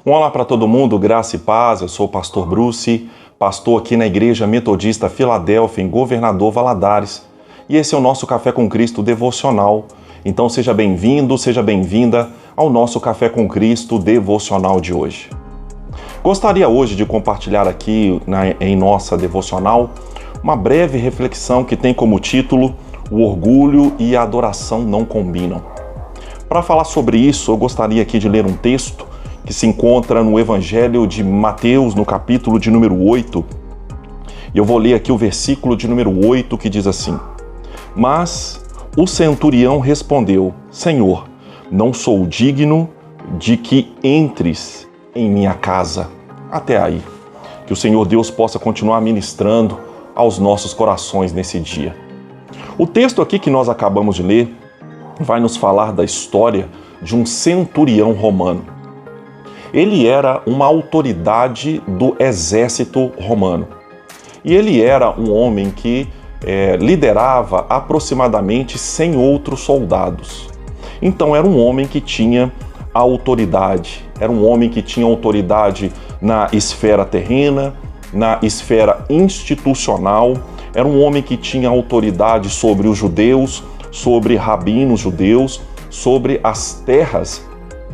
Um olá para todo mundo, graça e paz. Eu sou o pastor Bruce, pastor aqui na Igreja Metodista Filadélfia, em Governador Valadares. E esse é o nosso Café com Cristo devocional. Então seja bem-vindo, seja bem-vinda ao nosso Café com Cristo devocional de hoje. Gostaria hoje de compartilhar aqui em nossa devocional uma breve reflexão que tem como título O orgulho e a adoração não combinam. Para falar sobre isso, eu gostaria aqui de ler um texto que se encontra no Evangelho de Mateus, no capítulo de número 8. E eu vou ler aqui o versículo de número 8, que diz assim: Mas o centurião respondeu: Senhor, não sou digno de que entres em minha casa. Até aí. Que o Senhor Deus possa continuar ministrando aos nossos corações nesse dia. O texto aqui que nós acabamos de ler vai nos falar da história de um centurião romano. Ele era uma autoridade do exército romano. E ele era um homem que liderava aproximadamente 100 outros soldados. Então era um homem que tinha autoridade. Era um homem que tinha autoridade na esfera terrena, na esfera institucional. Era um homem que tinha autoridade sobre os judeus, sobre rabinos judeus, sobre as terras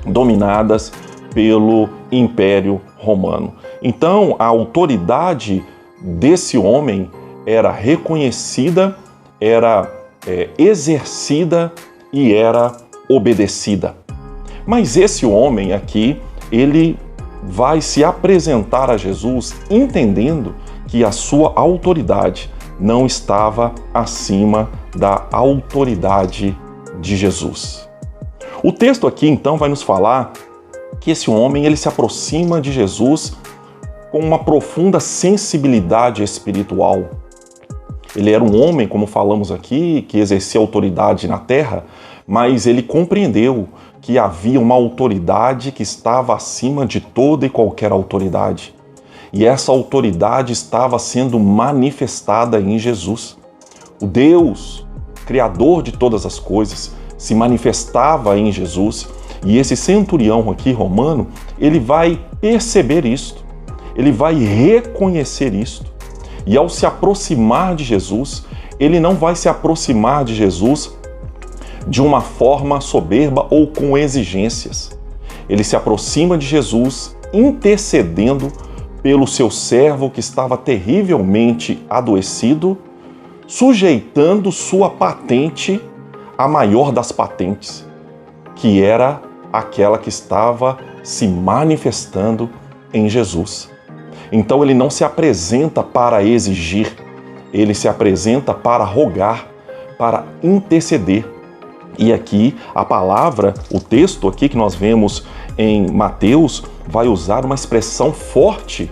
dominadas pelo Império Romano. Então, a autoridade desse homem era reconhecida, era exercida e era obedecida. Mas esse homem aqui, ele vai se apresentar a Jesus entendendo que a sua autoridade não estava acima da autoridade de Jesus. O texto aqui então vai nos falar que esse homem ele se aproxima de Jesus com uma profunda sensibilidade espiritual. Ele era um homem, como falamos aqui, que exercia autoridade na terra, mas ele compreendeu que havia uma autoridade que estava acima de toda e qualquer autoridade. E essa autoridade estava sendo manifestada em Jesus. O Deus, Criador de todas as coisas, se manifestava em Jesus. E esse centurião aqui romano, ele vai perceber isto, ele vai reconhecer isto. E ao se aproximar de Jesus, ele não vai se aproximar de Jesus de uma forma soberba ou com exigências. Ele se aproxima de Jesus intercedendo pelo seu servo que estava terrivelmente adoecido, sujeitando sua patente à maior das patentes, que era aquela que estava se manifestando em Jesus. Então ele não se apresenta para exigir, ele se apresenta para rogar, para interceder. E aqui a palavra, o texto aqui que nós vemos em Mateus, vai usar uma expressão forte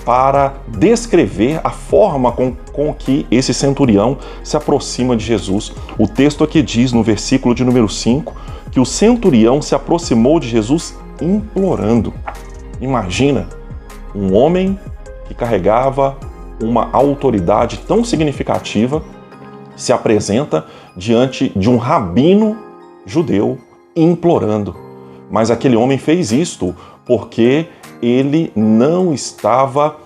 para descrever a forma com que esse centurião se aproxima de Jesus. O texto aqui diz, no versículo de número 5, que o centurião se aproximou de Jesus implorando. Imagina, um homem que carregava uma autoridade tão significativa se apresenta diante de um rabino judeu implorando. Mas aquele homem fez isto porque ele não estava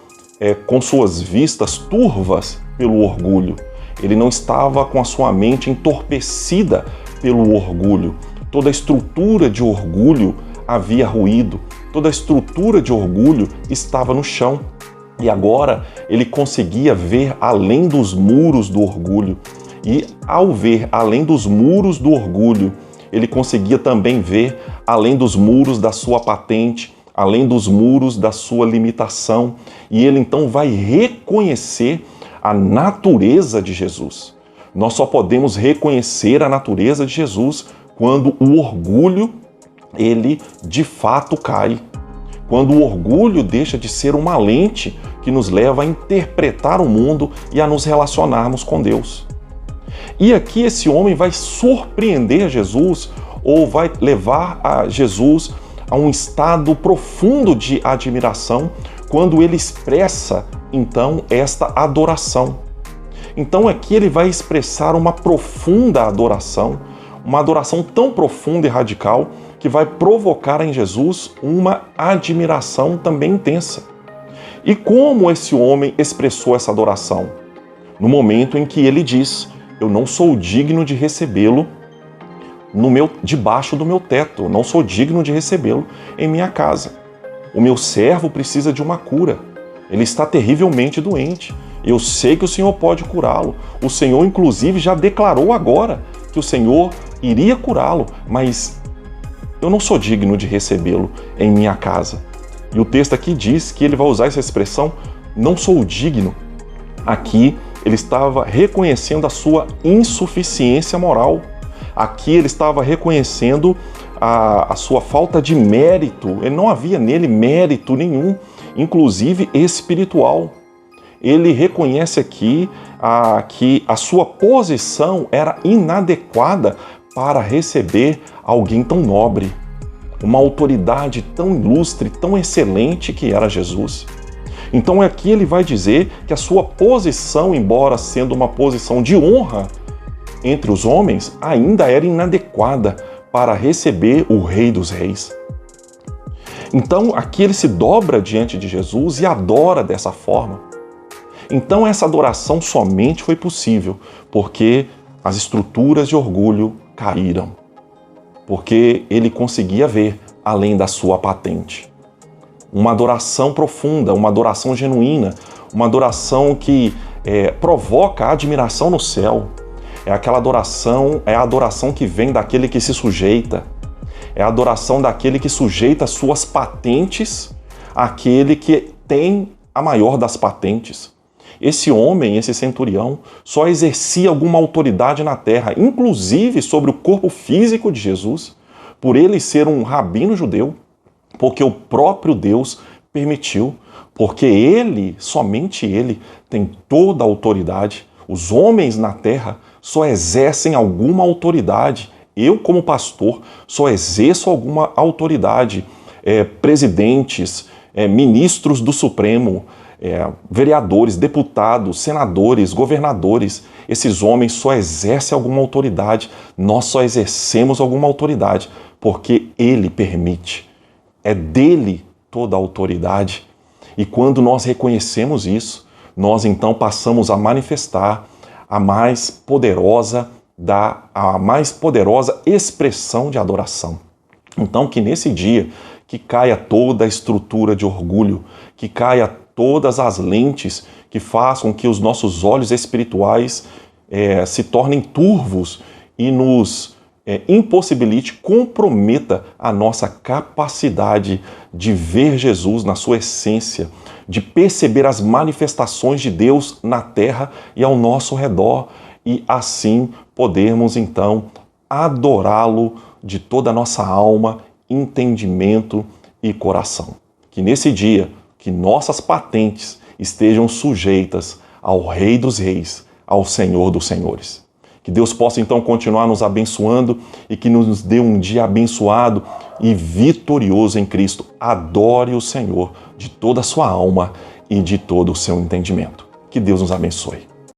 com suas vistas turvas pelo orgulho. Ele não estava com a sua mente entorpecida pelo orgulho. Toda a estrutura de orgulho havia ruído. Toda a estrutura de orgulho estava no chão. E agora ele conseguia ver além dos muros do orgulho. E ao ver além dos muros do orgulho, ele conseguia também ver além dos muros da sua patente, além dos muros da sua limitação. E ele então vai reconhecer a natureza de Jesus. Nós só podemos reconhecer a natureza de Jesus quando o orgulho, ele de fato cai. Quando o orgulho deixa de ser uma lente que nos leva a interpretar o mundo e a nos relacionarmos com Deus. E aqui esse homem vai surpreender Jesus, ou vai levar a Jesus a um estado profundo de admiração, quando ele expressa, então, esta adoração. Então aqui ele vai expressar uma profunda adoração, uma adoração tão profunda e radical, que vai provocar em Jesus uma admiração também intensa. E como esse homem expressou essa adoração? No momento em que ele diz: eu não sou digno de recebê-lo debaixo do meu teto, eu não sou digno de recebê-lo em minha casa. O meu servo precisa de uma cura, ele está terrivelmente doente, eu sei que o Senhor pode curá-lo, o Senhor inclusive já declarou agora que o Senhor iria curá-lo, mas eu não sou digno de recebê-lo em minha casa. E o texto aqui diz que ele vai usar essa expressão, não sou digno. Aqui ele estava reconhecendo a sua insuficiência moral. Aqui ele estava reconhecendo a sua falta de mérito. Ele não havia nele mérito nenhum, inclusive espiritual. Ele reconhece aqui que a sua posição era inadequada para receber alguém tão nobre, uma autoridade tão ilustre, tão excelente que era Jesus. Então aqui ele vai dizer que a sua posição, embora sendo uma posição de honra entre os homens, ainda era inadequada para receber o Rei dos Reis. Então aqui ele se dobra diante de Jesus e adora dessa forma. Então essa adoração somente foi possível porque as estruturas de orgulho caíram, porque ele conseguia ver além da sua patente. Uma adoração profunda, uma adoração genuína, uma adoração que provoca admiração no céu. É aquela adoração, é a adoração que vem daquele que se sujeita. É a adoração daquele que sujeita suas patentes àquele que tem a maior das patentes. Esse homem, esse centurião, só exercia alguma autoridade na terra, inclusive sobre o corpo físico de Jesus, por ele ser um rabino judeu, porque o próprio Deus permitiu, porque ele, somente ele, tem toda a autoridade. Os homens na terra só exercem alguma autoridade. Eu, como pastor, só exerço alguma autoridade. Presidentes, ministros do Supremo, vereadores, deputados, senadores, governadores, esses homens só exercem alguma autoridade. Nós só exercemos alguma autoridade porque ele permite. É dele toda a autoridade. E quando nós reconhecemos isso, nós então passamos a manifestar a mais poderosa expressão de adoração. Então que nesse dia que caia toda a estrutura de orgulho, que caia todas as lentes que façam que os nossos olhos espirituais se tornem turvos e nos impossibilite, comprometa a nossa capacidade de ver Jesus na sua essência, de perceber as manifestações de Deus na terra e ao nosso redor, e assim podermos então adorá-lo de toda a nossa alma, entendimento e coração. Que nesse dia, que nossas patentes estejam sujeitas ao Rei dos Reis, ao Senhor dos Senhores. Que Deus possa então continuar nos abençoando e que nos dê um dia abençoado e vitorioso em Cristo. Adore o Senhor de toda a sua alma e de todo o seu entendimento. Que Deus nos abençoe.